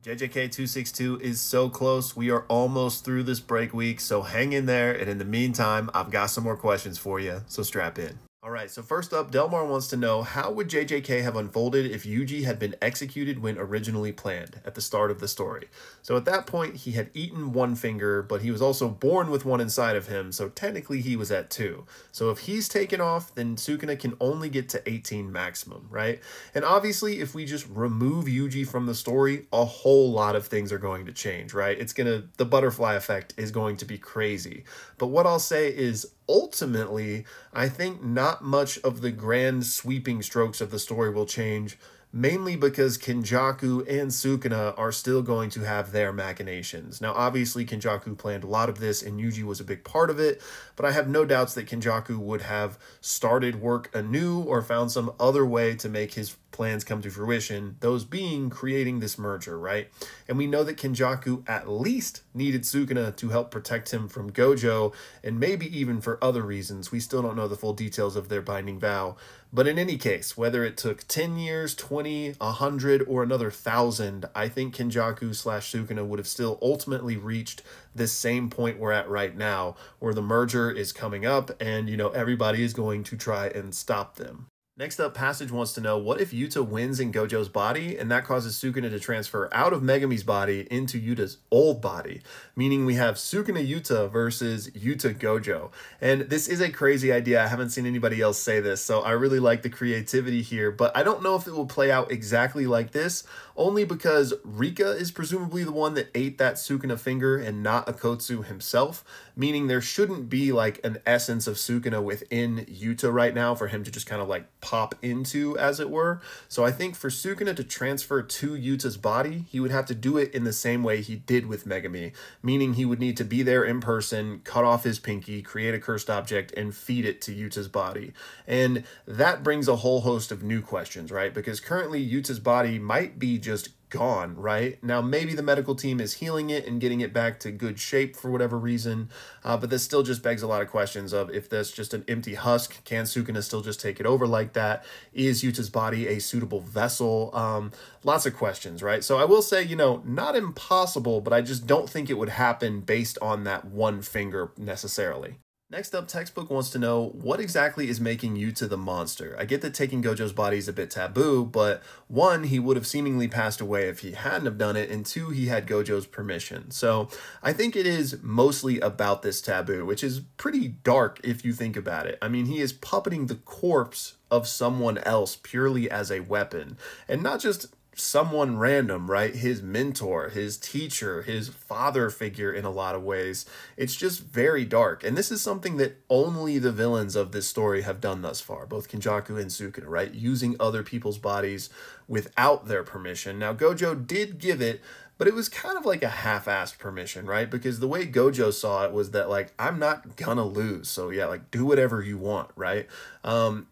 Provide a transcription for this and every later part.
JJK 262 is so close. We are almost through this break week, so hang in there. And in the meantime, I've got some more questions for you, so strap in. All right, so first up, Delmar wants to know, how would JJK have unfolded if Yuji had been executed when originally planned at the start of the story? So at that point, he had eaten one finger, but he was also born with one inside of him, so technically he was at 2. So if he's taken off, then Sukuna can only get to 18 maximum, right? And obviously, if we just remove Yuji from the story, a whole lot of things are going to change, right? The butterfly effect is going to be crazy. But what I'll say is, ultimately, I think not much of the grand sweeping strokes of the story will change, mainly because Kenjaku and Sukuna are still going to have their machinations. Now, obviously, Kenjaku planned a lot of this, and Yuji was a big part of it, but I have no doubts that Kenjaku would have started work anew or found some other way to make his plans come to fruition, those being creating this merger, right? And we know that Kenjaku at least needed Sukuna to help protect him from Gojo, and maybe even for other reasons. We still don't know the full details of their binding vow. But in any case, whether it took 10 years, 20, 100, or another 1,000, I think Kenjaku/Sukuna would have still ultimately reached this same point we're at right now, where the merger is coming up and, everybody is going to try and stop them. Next up, Passage wants to know, what if Yuta wins in Gojo's body, and that causes Sukuna to transfer out of Megami's body into Yuta's old body? Meaning we have Sukuna Yuta versus Yuta Gojo. And this is a crazy idea. I haven't seen anybody else say this, so I really like the creativity here, but I don't know if it will play out exactly like this, only because Rika is presumably the one that ate that Sukuna finger and not Akotsu himself, meaning there shouldn't be like an essence of Sukuna within Yuta right now for him to just kind of like pop into, as it were. So I think for Sukuna to transfer to Yuta's body, he would have to do it in the same way he did with Megami, meaning he would need to be there in person, cut off his pinky, create a cursed object, and feed it to Yuta's body. And that brings a whole host of new questions, right? Because currently Yuta's body might be just gone, right? Now, maybe the medical team is healing it and getting it back to good shape for whatever reason, but this still just begs a lot of questions of, if that's just an empty husk, can Sukuna still just take it over like that? Is Yuta's body a suitable vessel? Lots of questions, right? So I will say, not impossible, but I just don't think it would happen based on that one finger necessarily. Next up, Textbook wants to know, what exactly is making Yuta the monster? I get that taking Gojo's body is a bit taboo, but 1, he would have seemingly passed away if he hadn't have done it, and 2, he had Gojo's permission. So I think it is mostly about this taboo, which is pretty dark if you think about it. I mean, he is puppeting the corpse of someone else purely as a weapon, and not just someone random, right? His mentor, his teacher, his father figure in a lot of ways. It's just very dark. And this is something that only the villains of this story have done thus far, both Kenjaku and Sukuna, right? Using other people's bodies without their permission. Now, Gojo did give it, but it was kind of like a half-assed permission, right? Because the way Gojo saw it was that, like, I'm not gonna lose. So yeah, like, do whatever you want, right? And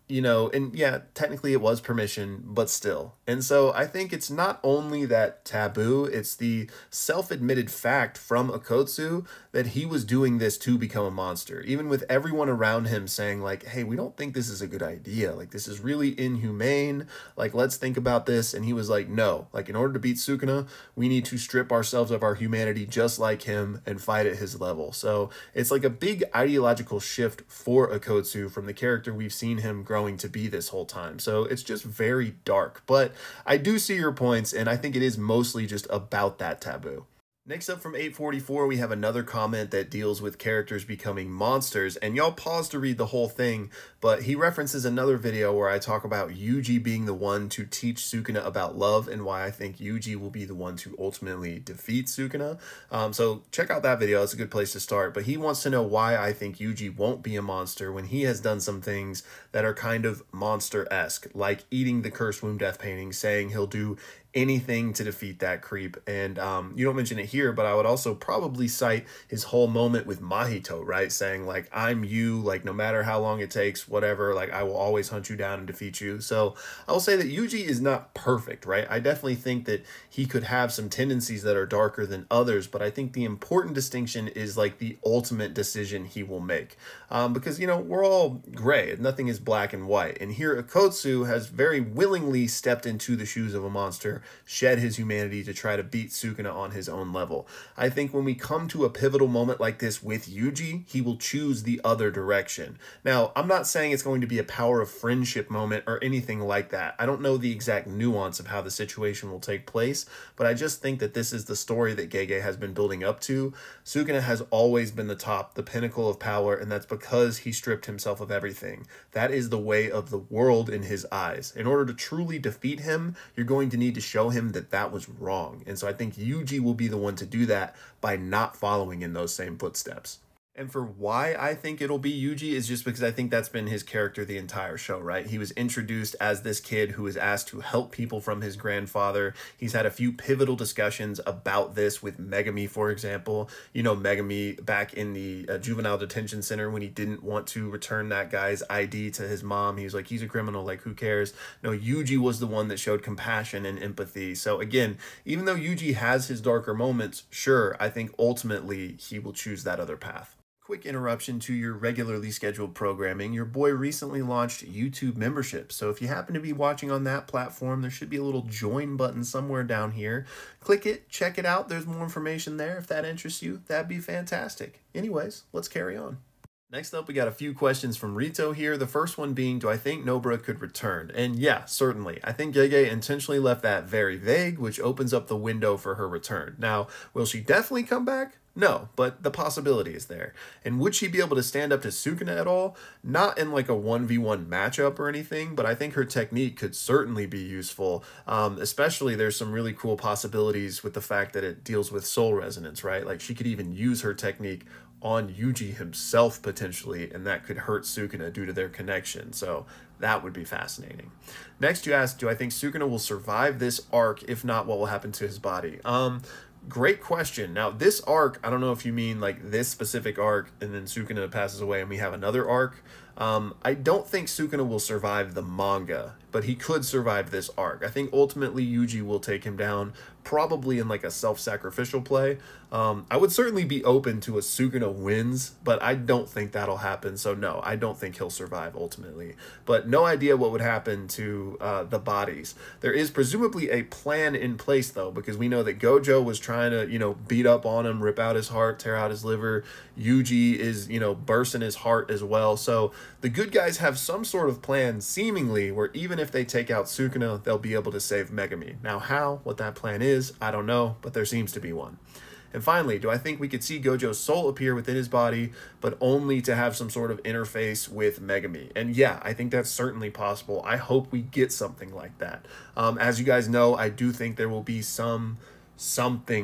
yeah, technically it was permission, but still. And so I think it's not only that taboo, it's the self-admitted fact from Akotsu that he was doing this to become a monster. Even with everyone around him saying like, hey, we don't think this is a good idea. Like, this is really inhumane. Like, let's think about this. And he was like, no, like, in order to beat Sukuna, we need to strip ourselves of our humanity just like him and fight at his level. So it's like a big ideological shift for Akotsu from the character we've seen him growing to be this whole time. So it's just very dark, but I do see your points, and I think it is mostly just about that taboo. Next up from 844, we have another comment that deals with characters becoming monsters, and y'all pause to read the whole thing, but he references another video where I talk about Yuji being the one to teach Sukuna about love and why I think Yuji will be the one to ultimately defeat Sukuna. So check out that video. It's a good place to start, but he wants to know why I think Yuji won't be a monster when he has done some things that are kind of monster-esque, like eating the cursed womb death painting, saying he'll do anything to defeat that creep. And you don't mention it here, but I would also probably cite his whole moment with Mahito, right? Saying like, I'm you, like, no matter how long it takes, whatever, like, I will always hunt you down and defeat you. So I will say that Yuji is not perfect, right? I definitely think that he could have some tendencies that are darker than others, but I think the important distinction is like the ultimate decision he will make. Because, we're all gray. Nothing is black and white. And here Akotsu has very willingly stepped into the shoes of a monster power, shed his humanity to try to beat Sukuna on his own level. I think when we come to a pivotal moment like this with Yuji, he will choose the other direction. Now, I'm not saying it's going to be a power of friendship moment or anything like that. I don't know the exact nuance of how the situation will take place, but I just think that this is the story that Gege has been building up to. Sukuna has always been the top, the pinnacle of power, and that's because he stripped himself of everything. That is the way of the world in his eyes. In order to truly defeat him, you're going to need to show him that that was wrong. And so I think Yuji will be the one to do that by not following in those same footsteps. And for why I think it'll be Yuji is just because I think that's been his character the entire show, right? He was introduced as this kid who was asked to help people from his grandfather. He's had a few pivotal discussions about this with Megami, for example. You know, Megami back in the juvenile detention center when he didn't want to return that guy's ID to his mom. He was like, he's a criminal, like, who cares? No, Yuji was the one that showed compassion and empathy. So again, even though Yuji has his darker moments, sure, I think ultimately he will choose that other path. Quick interruption to your regularly scheduled programming. Your boy recently launched YouTube membership. So if you happen to be watching on that platform, there should be a little join button somewhere down here. Click it, check it out. There's more information there. If that interests you, that'd be fantastic. Anyways, let's carry on. Next up, we got a few questions from Rito here. The first one being, do I think Nobara could return? And yeah, certainly. I think Gege intentionally left that very vague, which opens up the window for her return. Now, will she definitely come back? No, but the possibility is there. And would she be able to stand up to Sukuna at all? Not in like a 1v1 matchup or anything, but I think her technique could certainly be useful. Especially there's some really cool possibilities with the fact that it deals with soul resonance, right? Like she could even use her technique on Yuji himself potentially, and that could hurt Sukuna due to their connection. So that would be fascinating. Next, you asked, do I think Sukuna will survive this arc? If not, what will happen to his body? Great question. Now, this arc, I don't know if you mean like this specific arc and then Sukuna passes away and we have another arc. I don't think Sukuna will survive the manga, but he could survive this arc. I think ultimately Yuji will take him down, probably in like a self-sacrificial play. I would certainly be open to a Sukuna wins, but I don't think that'll happen. So no, I don't think he'll survive ultimately. But no idea what would happen to the bodies. There is presumably a plan in place though, because we know that Gojo was trying to, you know, beat up on him, rip out his heart, tear out his liver. Yuji is, you know, bursting his heart as well. So the good guys have some sort of plan seemingly where even if they take out Sukuna, they'll be able to save Megami. Now how, what that plan is, I don't know, but there seems to be one. And finally, do I think we could see Gojo's soul appear within his body, but only to have some sort of interface with Megami? And yeah, I think that's certainly possible. I hope we get something like that. As you guys know, I do think there will be something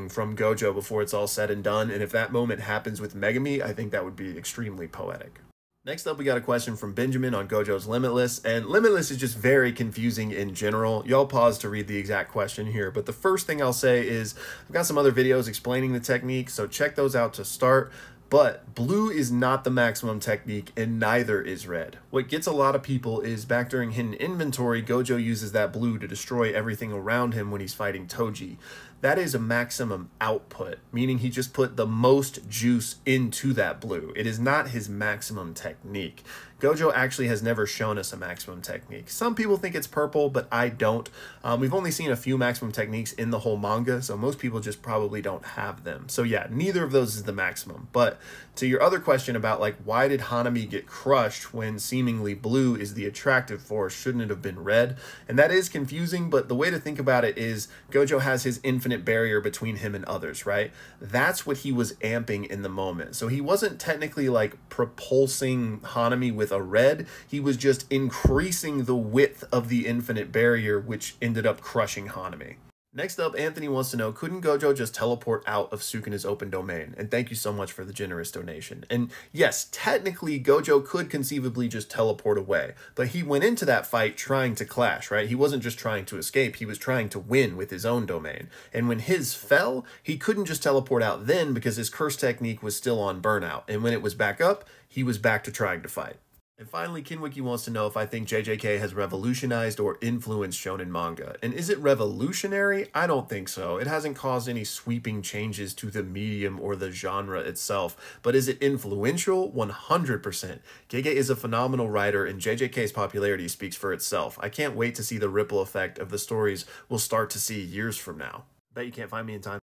from Gojo before it's all said and done. And if that moment happens with Megami, I think that would be extremely poetic. Next up, we got a question from Benjamin on Gojo's Limitless, and Limitless is just very confusing in general. Y'all pause to read the exact question here, but the first thing I'll say is I've got some other videos explaining the technique, so check those out to start. But blue is not the maximum technique, and neither is red. What gets a lot of people is back during hidden inventory, Gojo uses that blue to destroy everything around him when he's fighting Toji. That is a maximum output, meaning he just put the most juice into that blue. It is not his maximum technique. Gojo actually has never shown us a maximum technique. Some people think it's purple, but I don't. We've only seen a few maximum techniques in the whole manga, so most people just probably don't have them. So yeah, neither of those is the maximum. But to your other question about like, why did Hanami get crushed when seemingly blue is the attractive force? Shouldn't it have been red? And that is confusing, but the way to think about it is Gojo has his infinite barrier between him and others, right? That's what he was amping in the moment. So he wasn't technically like propulsing Hanami with a red, he was just increasing the width of the infinite barrier, which ended up crushing Hanami. Next up, Anthony wants to know, couldn't Gojo just teleport out of Sukuna's open domain? And thank you so much for the generous donation. And yes, technically Gojo could conceivably just teleport away, but he went into that fight trying to clash, right? He wasn't just trying to escape, he was trying to win with his own domain. And when his fell, he couldn't just teleport out then because his curse technique was still on burnout. And when it was back up, he was back to trying to fight. And finally, Kinwiki wants to know if I think JJK has revolutionized or influenced shonen manga. And is it revolutionary? I don't think so. It hasn't caused any sweeping changes to the medium or the genre itself. But is it influential? 100%. Gege is a phenomenal writer, and JJK's popularity speaks for itself. I can't wait to see the ripple effect of the stories we'll start to see years from now. Bet you can't find me in time.